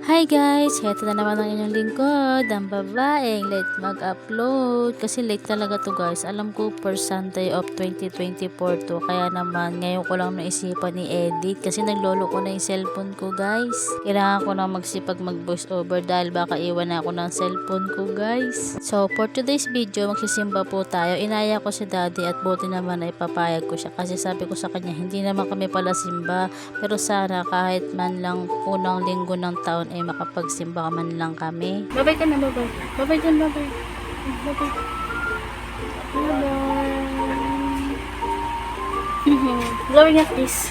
Hi guys! Heto na naman ang inyong lingkod, ang babaeng late mag-upload. Kasi late talaga to guys. Alam ko first Sunday of 2024 to. Kaya naman ngayon ko lang naisipan i-edit. Kasi naglolo ko na yung cellphone ko guys. Kailangan ko na magsipag mag-voice over dahil baka iwan ako ng cellphone ko guys. So for today's video, magsisimba po tayo. Inaya ko si daddy at buti naman ay papayag ko siya. Kasi sabi ko sa kanya, hindi naman kami pala simba. Pero sana kahit man lang unang linggo ng taon ay makapagsimba man lang kami. Babay ka na, babay. Babay dyan, babay. Babay. Babay. Blowing at this.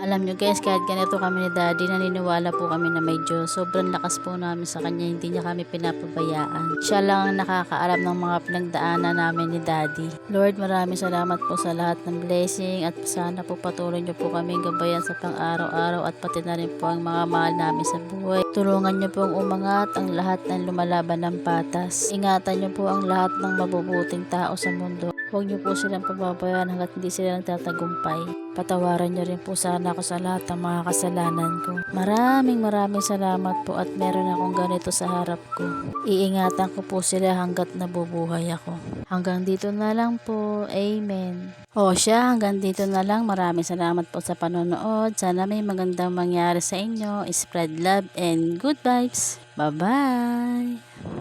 Alam nyo guys, kahit ganito kami ni daddy, naniniwala po kami na may Diyos. Sobrang lakas po namin sa kanya, hindi niya kami pinapabayaan. Siya lang ang nakakaalam ng mga pinagdaanan namin ni daddy. Lord, maraming salamat po sa lahat ng blessing at sana po patuloy niyo po kami gabayan sa pang-araw-araw at pati na rin po ang mga mahal namin sa buhay. Tulungan niyo pong umangat ang lahat ng lumalaban ng patas. Ingatan niyo po ang lahat ng mabubuting tao sa mundo. Huwag niyo po silang pababayaan hanggat hindi sila nagtatagumpay. Patawaran niyo rin po sana ako sa lahat ng mga kasalanan ko. Maraming salamat po at meron akong ganito sa harap ko. Iingatan ko po sila hanggat nabubuhay ako. Hanggang dito na lang po. Amen. Hanggang dito na lang. Maraming salamat po sa panonood. Sana may magandang mangyari sa inyo. Spread love and good vibes. Bye-bye!